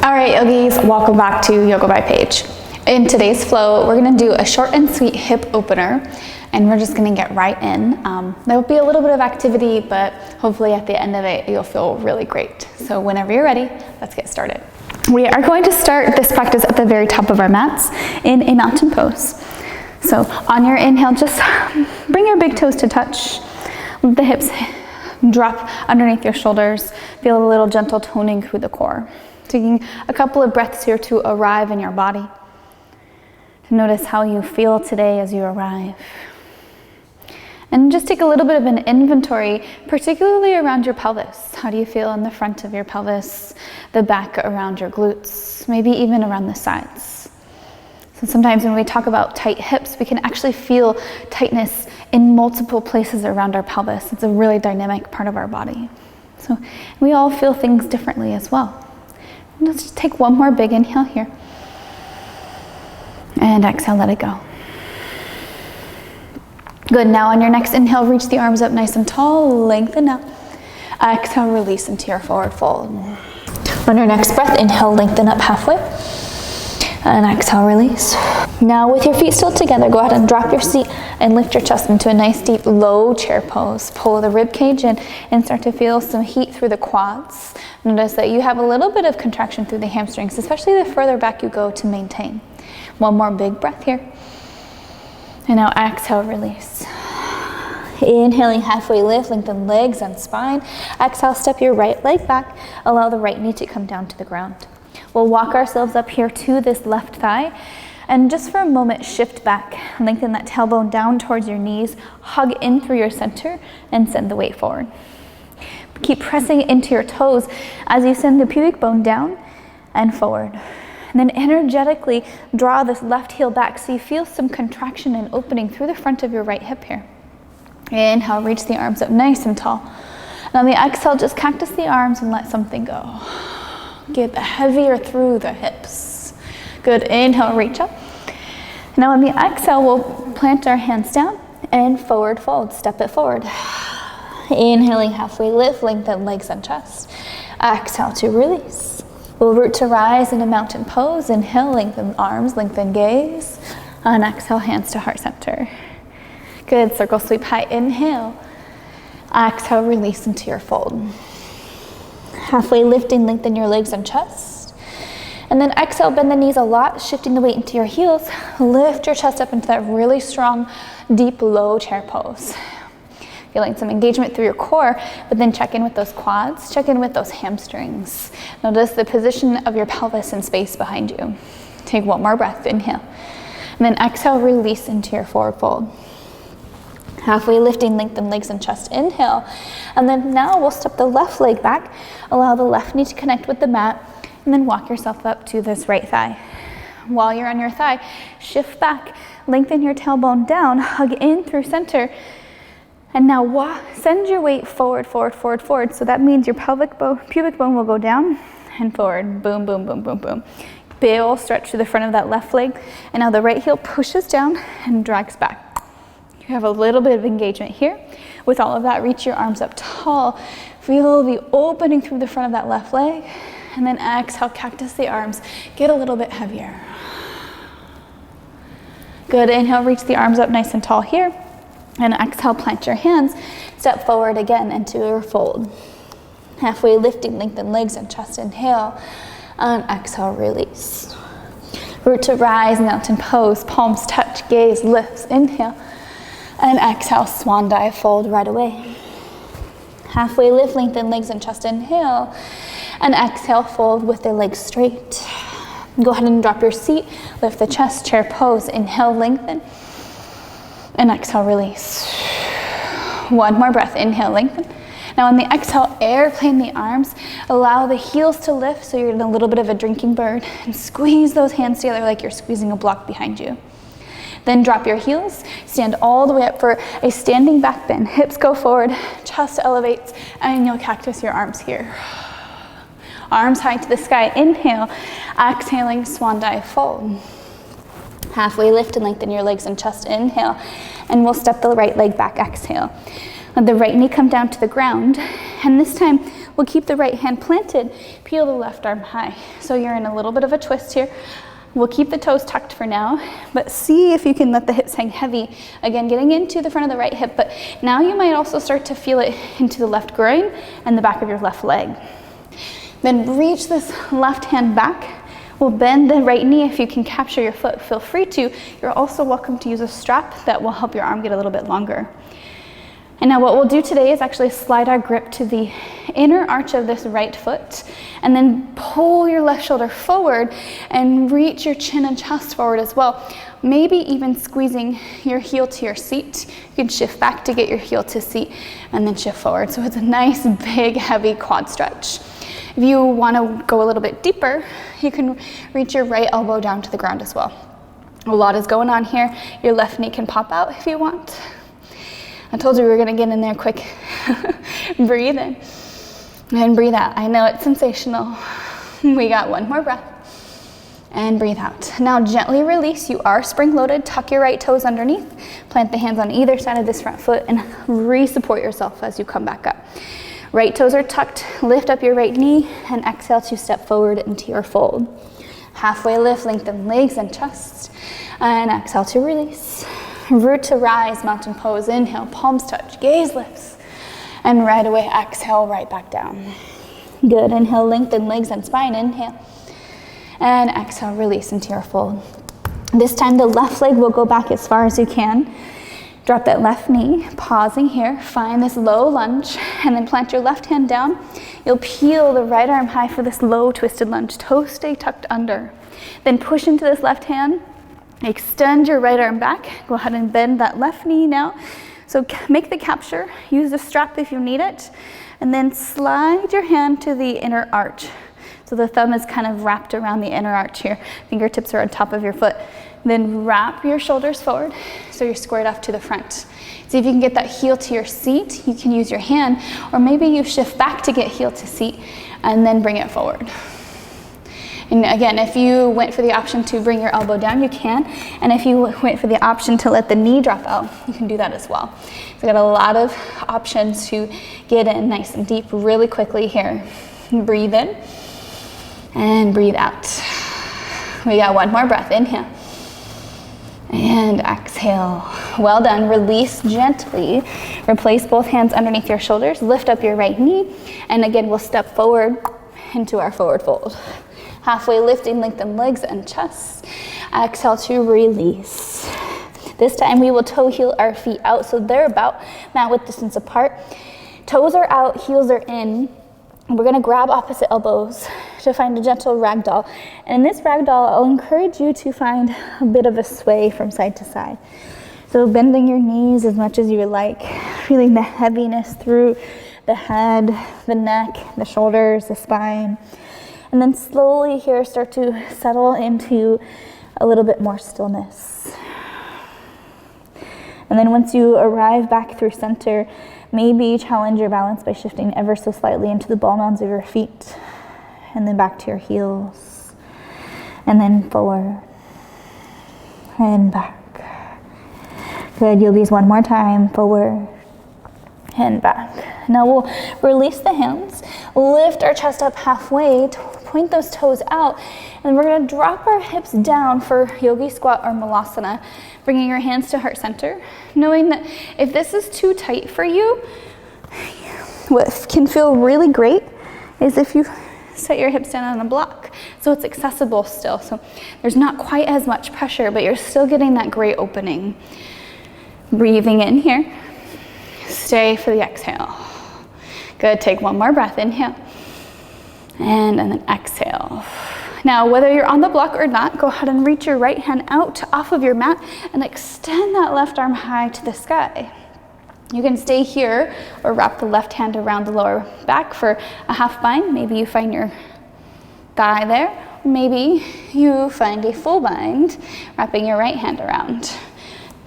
All right, yogis, welcome back to Yoga by Paige. In today's flow, we're gonna do a short and sweet hip opener, and we're just gonna get right in. There will be a little bit of activity, but hopefully at the end of it, you'll feel really great. So whenever you're ready, let's get started. We are going to start this practice at the very top of our mats in a mountain pose. So on your inhale, just bring your big toes to touch. Let the hips drop underneath your shoulders. Feel a little gentle toning through the core. Taking a couple of breaths here to arrive in your body. To notice how you feel today as you arrive. And just take a little bit of an inventory, particularly around your pelvis. How do you feel in the front of your pelvis, the back around your glutes, maybe even around the sides? So sometimes when we talk about tight hips, we can actually feel tightness in multiple places around our pelvis. It's a really dynamic part of our body. So we all feel things differently as well. Let's just take one more big inhale here. And exhale, let it go. Good, now on your next inhale, reach the arms up nice and tall, lengthen up. Exhale, release into your forward fold. On your next breath, inhale, lengthen up halfway. And exhale, release. Now with your feet still together, go ahead and drop your seat and lift your chest into a nice deep low chair pose. Pull the rib cage in and start to feel some heat through the quads. Notice that you have a little bit of contraction through the hamstrings, especially the further back you go to maintain. One more big breath here. And now exhale, release. Inhaling, halfway lift, lengthen legs and spine. Exhale, step your right leg back. Allow the right knee to come down to the ground. We'll walk ourselves up here to this left thigh. And just for a moment, shift back. Lengthen that tailbone down towards your knees. Hug in through your center and send the weight forward. Keep pressing into your toes as you send the pubic bone down and forward. And then energetically draw this left heel back so you feel some contraction and opening through the front of your right hip here. Inhale, reach the arms up nice and tall. And on the exhale, just cactus the arms and let something go. Get heavier through the hips. Good, inhale, reach up. Now on the exhale, we'll plant our hands down and forward fold, step it forward. Inhaling, halfway lift, lengthen legs and chest. Exhale to release. We'll root to rise in a mountain pose. Inhale, lengthen arms, lengthen gaze. And exhale, hands to heart center. Good, circle sweep high, inhale. Exhale, release into your fold. Halfway lifting, lengthen your legs and chest. And then exhale, bend the knees a lot, shifting the weight into your heels. Lift your chest up into that really strong, deep, low chair pose. Feeling some engagement through your core, but then check in with those quads, check in with those hamstrings. Notice the position of your pelvis in space behind you. Take one more breath, inhale. And then exhale, release into your forward fold. Halfway lifting, lengthen legs and chest, inhale. And then now we'll step the left leg back, allow the left knee to connect with the mat, and then walk yourself up to this right thigh. While you're on your thigh, shift back, lengthen your tailbone down, hug in through center, and now send your weight forward, forward, forward, forward. So that means your pubic bone will go down and forward. Boom, boom, boom, boom, boom. Big ol' stretch to the front of that left leg. And now the right heel pushes down and drags back. You have a little bit of engagement here. With all of that, reach your arms up tall. Feel the opening through the front of that left leg. And then exhale, cactus the arms. Get a little bit heavier. Good, inhale, reach the arms up nice and tall here. And exhale, plant your hands. Step forward again into your fold. Halfway lifting, lengthen legs and chest, inhale. And exhale, release. Root to rise, mountain pose, palms touch, gaze lifts, inhale. And exhale, swan dive, fold right away. Halfway lift, lengthen legs and chest, inhale. And exhale, fold with the legs straight. Go ahead and drop your seat, lift the chest, chair pose, inhale, lengthen. And exhale, release. One more breath, inhale, lengthen. Now on the exhale, airplane the arms. Allow the heels to lift so you're in a little bit of a drinking bird. And squeeze those hands together like you're squeezing a block behind you. Then drop your heels, stand all the way up for a standing back bend. Hips go forward, chest elevates, and you'll cactus your arms here. Arms high to the sky, inhale. Exhaling, swan dive, fold. Halfway lift and lengthen your legs and chest, inhale. And we'll step the right leg back, exhale. Let the right knee come down to the ground. And this time, we'll keep the right hand planted, peel the left arm high. So you're in a little bit of a twist here. We'll keep the toes tucked for now, but see if you can let the hips hang heavy. Again, getting into the front of the right hip, but now you might also start to feel it into the left groin and the back of your left leg. Then reach this left hand back. We'll bend the right knee. If you can capture your foot, feel free to. You're also welcome to use a strap that will help your arm get a little bit longer. And now what we'll do today is actually slide our grip to the inner arch of this right foot, and then pull your left shoulder forward and reach your chin and chest forward as well. Maybe even squeezing your heel to your seat. You can shift back to get your heel to seat and then shift forward. So it's a nice, big, heavy quad stretch. If you want to go a little bit deeper, you can reach your right elbow down to the ground as well. A lot is going on here. Your left knee can pop out if you want. I told you we were going to get in there quick. Breathe in and breathe out. I know it's sensational. We got one more breath. And breathe out. Now gently release. You are spring loaded. Tuck your right toes underneath. Plant the hands on either side of this front foot and re-support yourself as you come back up. Right toes are tucked. Lift up your right knee and exhale to step forward into your fold. Halfway lift, lengthen legs and chest. And exhale to release. Root to rise, mountain pose. Inhale, palms touch, gaze lifts. And right away, exhale, right back down. Good, inhale, lengthen legs and spine, inhale. And exhale, release into your fold. This time the left leg will go back as far as you can. Drop that left knee, pausing here, find this low lunge, and then plant your left hand down. You'll peel the right arm high for this low twisted lunge. Toes stay tucked under. Then push into this left hand. Extend your right arm back. Go ahead and bend that left knee now. So make the capture. Use the strap if you need it. And then slide your hand to the inner arch. So the thumb is kind of wrapped around the inner arch here. Fingertips are on top of your foot. Then wrap your shoulders forward so you're squared off to the front. See if you can get that heel to your seat. You can use your hand, or maybe you shift back to get heel to seat and then bring it forward. And again, if you went for the option to bring your elbow down, you can. And if you went for the option to let the knee drop out, you can do that as well. So we got a lot of options to get in nice and deep really quickly here. Breathe in and breathe out. We got one more breath. Inhale and exhale. Well done. Release gently. Replace both hands underneath your shoulders. Lift up your right knee. And again, we'll step forward into our forward fold. Halfway lifting, lengthen legs and chest. Exhale to release. This time we will toe heel our feet out so they're about mat width distance apart. Toes are out, heels are in. We're gonna grab opposite elbows to find a gentle ragdoll. And in this ragdoll, I'll encourage you to find a bit of a sway from side to side. So bending your knees as much as you would like, feeling the heaviness through the head, the neck, the shoulders, the spine. And then slowly here start to settle into a little bit more stillness. And then once you arrive back through center, maybe challenge your balance by shifting ever so slightly into the ball mounds of your feet. And then back to your heels. And then forward. And back. Good, yogis, one more time. Forward. And back. Now we'll release the hands, lift our chest up halfway, point those toes out, and we're gonna drop our hips down for yogi squat or malasana, bringing your hands to heart center, knowing that if this is too tight for you, what can feel really great is if you set your hips down on a block, so it's accessible still. So there's not quite as much pressure, but you're still getting that great opening. Breathing in here. Stay for the exhale. Good, take one more breath, inhale. And then exhale. Now, whether you're on the block or not, go ahead and reach your right hand out off of your mat and extend that left arm high to the sky. You can stay here or wrap the left hand around the lower back for a half bind. Maybe you find your thigh there. Maybe you find a full bind, wrapping your right hand around.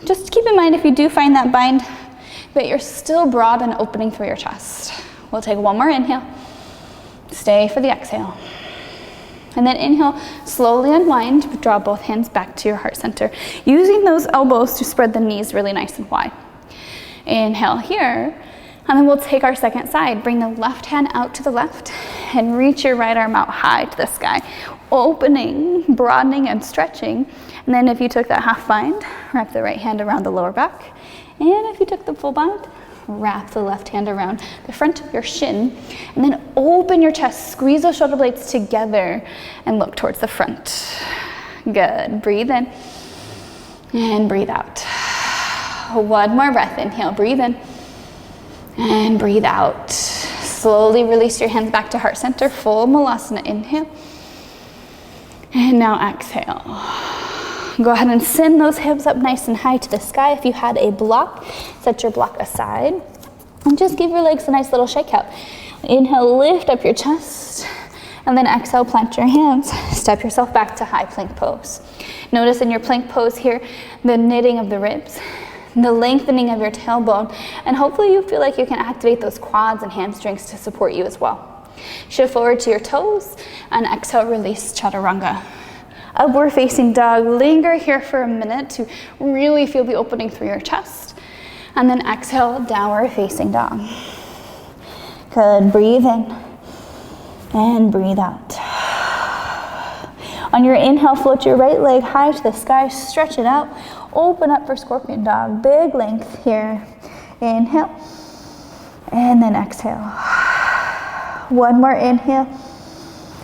Just keep in mind if you do find that bind, but you're still broad and opening through your chest. We'll take one more inhale. Stay for the exhale. And then inhale, slowly unwind, draw both hands back to your heart center, using those elbows to spread the knees really nice and wide. Inhale here, And then we'll take our second side. Bring the left hand out to the left and reach your right arm out high to the sky. Opening, broadening, and stretching. And then if you took that half bind, wrap the right hand around the lower back. And if you took the full bind, wrap the left hand around the front of your shin. And then open your chest, squeeze those shoulder blades together and look towards the front. Good, breathe in and breathe out. One more breath, inhale, breathe in and breathe out. Slowly release your hands back to heart center, full malasana, inhale. And now exhale. Go ahead and send those hips up nice and high to the sky. If you had a block, set your block aside. And just give your legs a nice little shake out. Inhale, lift up your chest. And then exhale, plant your hands. Step yourself back to high plank pose. Notice in your plank pose here, the knitting of the ribs, the lengthening of your tailbone, and hopefully you feel like you can activate those quads and hamstrings to support you as well. Shift forward to your toes and exhale, release chaturanga. Upward facing dog, linger here for a minute to really feel the opening through your chest. And then exhale, downward facing dog. Good, breathe in and breathe out. On your inhale, float your right leg high to the sky, stretch it out. Open up for scorpion dog, big length here. Inhale, and then exhale. One more inhale.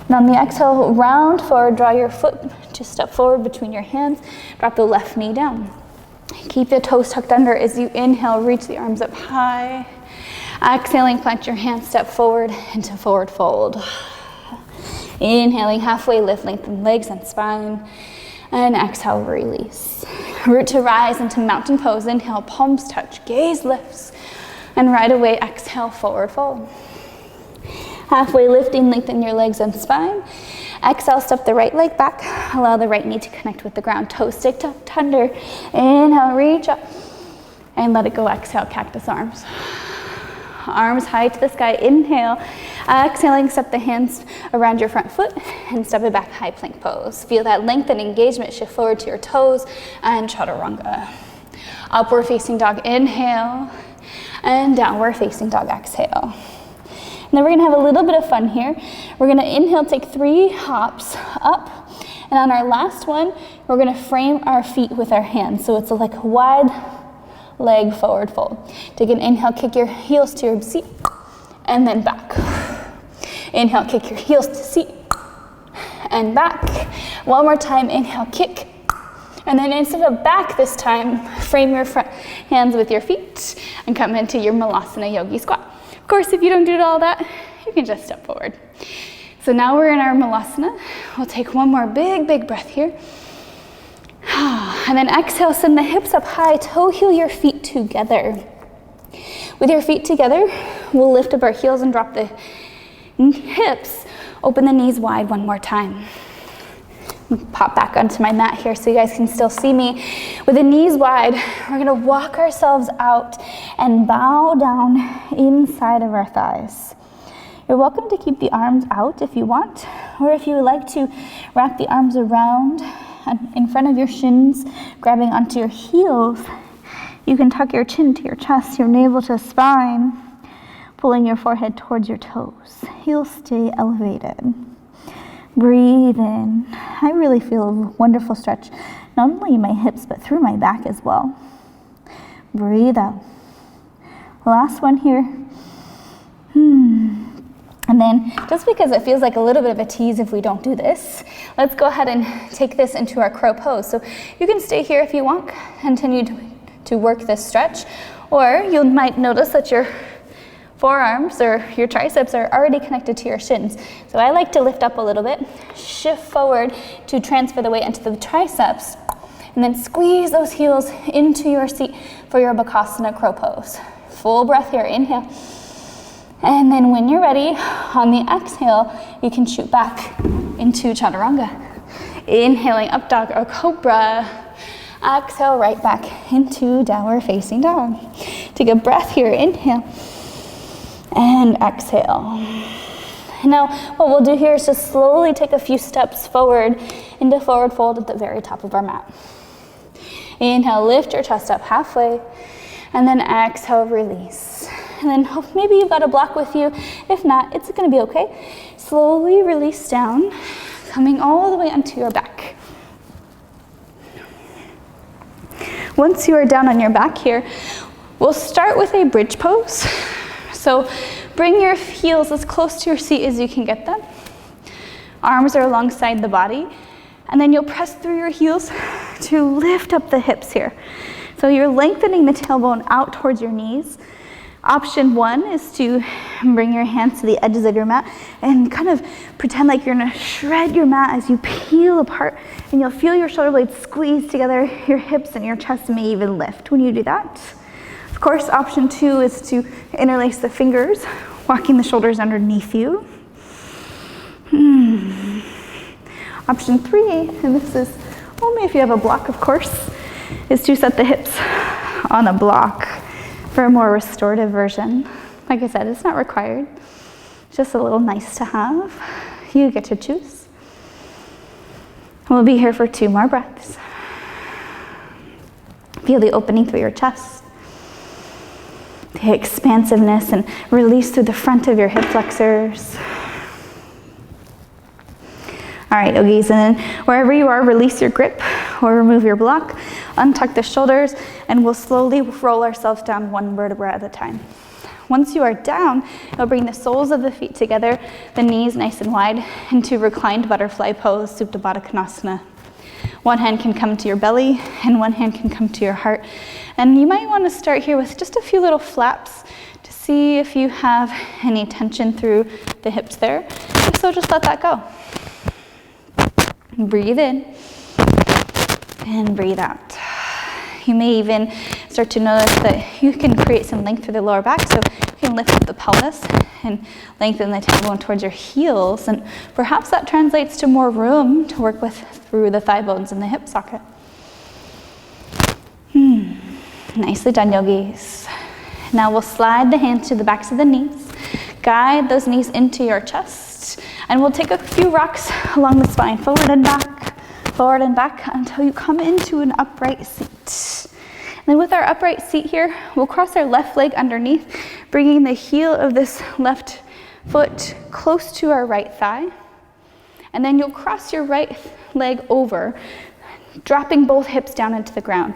And on the exhale, round forward, draw your foot, just step forward between your hands, drop the left knee down. Keep the toes tucked under as you inhale, reach the arms up high. Exhaling, plant your hands, step forward into forward fold. Inhaling, halfway lift, lengthen legs and spine. And exhale, release. Root to rise into mountain pose. Inhale, palms touch, gaze lifts. And right away, exhale, forward fold. Halfway lifting, lengthen your legs and spine. Exhale, step the right leg back. Allow the right knee to connect with the ground. Toes stick tucked under. Inhale, reach up. And let it go. Exhale, cactus arms. Arms high to the sky. Inhale. Exhaling, step the hands around your front foot and step it back, high plank pose. Feel that length and engagement. Shift forward to your toes and chaturanga. Upward facing dog, inhale. And downward facing dog, exhale. And then we're gonna have a little bit of fun here. We're gonna inhale, take 3 hops up. And on our last one, we're gonna frame our feet with our hands. So it's like a wide leg forward fold. Take an inhale, kick your heels to your seat, and then back. Inhale, kick your heels to seat, and back. One more time, inhale, kick. And then instead of back this time, frame your front hands with your feet and come into your malasana yogi squat. Of course, if you don't do all that, you can just step forward. So now we're in our malasana. We'll take one more big breath here. And then exhale, send the hips up high, toe heel your feet together. With your feet together, we'll lift up our heels and drop the hips. Open the knees wide one more time. Pop back onto my mat here so you guys can still see me. With the knees wide, we're gonna walk ourselves out and bow down inside of our thighs. You're welcome to keep the arms out if you want, or if you would like to wrap the arms around in front of your shins, grabbing onto your heels. You can tuck your chin to your chest, your navel to spine, pulling your forehead towards your toes. Heels stay elevated. Breathe in. I really feel a wonderful stretch, not only in my hips, but through my back as well. Breathe out. Last one here. And then, just because it feels like a little bit of a tease if we don't do this, let's go ahead and take this into our crow pose. So you can stay here if you want, continue to work this stretch, or you might notice that your forearms or your triceps are already connected to your shins. So I like to lift up a little bit, shift forward to transfer the weight into the triceps, and then squeeze those heels into your seat for your Bakasana crow pose. Full breath here, inhale. And then when you're ready, on the exhale, you can shoot back into chaturanga. Inhaling up dog or cobra. Exhale right back into downward facing dog. Take a breath here, inhale. And exhale. Now, what we'll do here is just slowly take a few steps forward into forward fold at the very top of our mat. Inhale, lift your chest up halfway, and then exhale, release. and then maybe you've got a block with you. If not, it's gonna be okay. Slowly release down, coming all the way onto your back. Once you are down on your back here, we'll start with a bridge pose. So bring your heels as close to your seat as you can get them. Arms are alongside the body. And then you'll press through your heels to lift up the hips here. So you're lengthening the tailbone out towards your knees. Option one is to bring your hands to the edges of your mat and kind of pretend like you're gonna shred your mat as you peel apart, and you'll feel your shoulder blades squeeze together, your hips and your chest may even lift when you do that. Of course, option two is to interlace the fingers, walking the shoulders underneath you. Option three, and this is only if you have a block, of course, is to set the hips on a block for a more restorative version. Like I said, it's not required. It's just a little nice to have. You get to choose. We'll be here for 2 more breaths. Feel the opening through your chest, the expansiveness, and release through the front of your hip flexors. All right, yogis, and then wherever you are, release your grip or remove your block, untuck the shoulders, and we'll slowly roll ourselves down 1 vertebra at a time. Once you are down, you'll bring the soles of the feet together, the knees nice and wide, into reclined butterfly pose, Supta Baddha Konasana. One hand can come to your belly, and one hand can come to your heart. And you might want to start here with just a few little flaps to see if you have any tension through the hips there. If so, just let that go. Breathe in and breathe out. You may even start to notice that you can create some length through the lower back, so you can lift up the pelvis and lengthen the tailbone towards your heels, and perhaps that translates to more room to work with through the thigh bones and the hip socket. Nicely done, yogis. Now we'll slide the hands to the backs of the knees, guide those knees into your chest, and we'll take a few rocks along the spine, forward and back until you come into an upright seat. And then with our upright seat here, we'll cross our left leg underneath, bringing the heel of this left foot close to our right thigh. And then you'll cross your right leg over, dropping both hips down into the ground.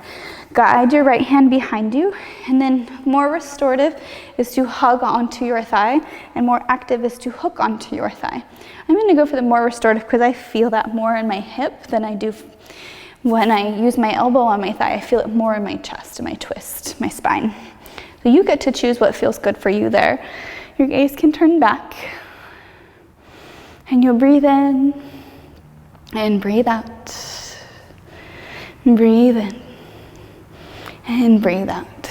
Guide your right hand behind you, and then more restorative is to hug onto your thigh, and more active is to hook onto your thigh. I'm going to go for the more restorative because I feel that more in my hip than I do when I use my elbow on my thigh. I feel it more in my chest, and my twist, my spine. So you get to choose what feels good for you there. Your gaze can turn back, and you'll breathe in and breathe out. Breathe in and breathe out.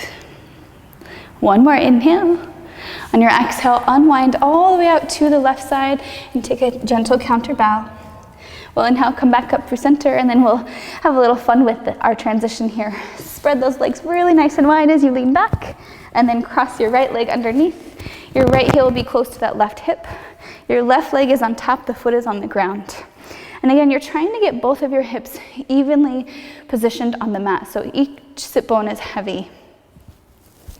One more inhale. On your exhale, unwind all the way out to the left side and take a gentle counter bow. We'll inhale, come back up through center, and then we'll have a little fun with our transition here. Spread those legs really nice and wide as you lean back, and then cross your right leg underneath. Your right heel will be close to that left hip. Your left leg is on top, the foot is on the ground. And again, you're trying to get both of your hips evenly positioned on the mat, so each sit bone is heavy.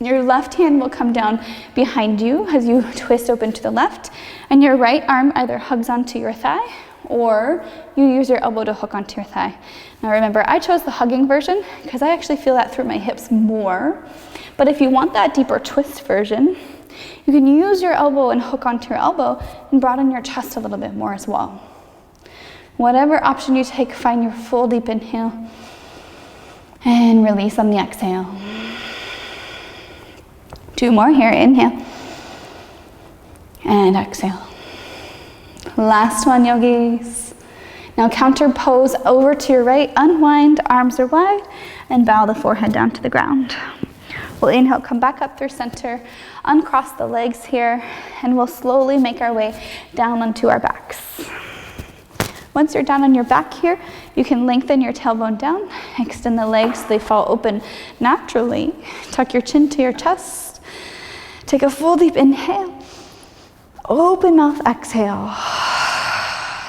Your left hand will come down behind you as you twist open to the left, and your right arm either hugs onto your thigh or you use your elbow to hook onto your thigh. Now remember, I chose the hugging version because I actually feel that through my hips more. But if you want that deeper twist version, you can use your elbow and hook onto your elbow and broaden your chest a little bit more as well. Whatever option you take, find your full deep inhale and release on the exhale. 2 more here, inhale and exhale. Last one, yogis. Now counter pose over to your right, unwind, arms are wide, and bow the forehead down to the ground. We'll inhale, come back up through center, uncross the legs here, and we'll slowly make our way down onto our backs. Once you're down on your back here, you can lengthen your tailbone down, extend the legs so they fall open naturally. Tuck your chin to your chest. Take a full deep inhale. Open mouth exhale.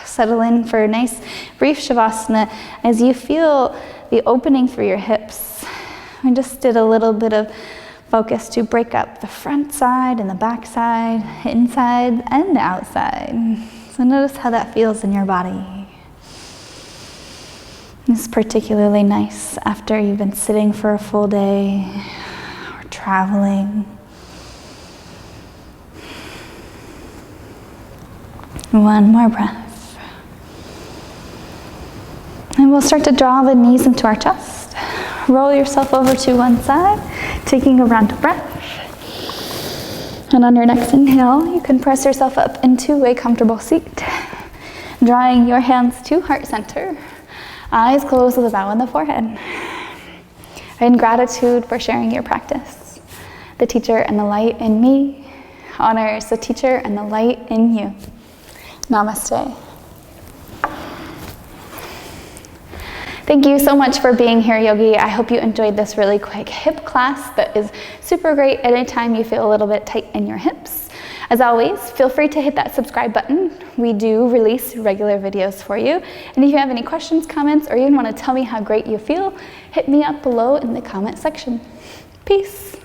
Settle in for a nice brief shavasana as you feel the opening through your hips. We just did a little bit of Focus to break up the front side and the back side, inside and outside. So notice how that feels in your body. It's particularly nice after you've been sitting for a full day or traveling. One more breath. And we'll start to draw the knees into our chest. Roll yourself over to one side, taking a round of breath. And on your next inhale, you can press yourself up into a comfortable seat, drawing your hands to heart center, eyes closed with a bow on the forehead. In gratitude for sharing your practice, the teacher and the light in me honors the teacher and the light in you. Namaste. Thank you so much for being here, Yogi. I hope you enjoyed this really quick hip class that is super great anytime you feel a little bit tight in your hips. As always, feel free to hit that subscribe button. We do release regular videos for you. And if you have any questions, comments, or even want to tell me how great you feel, hit me up below in the comment section. Peace.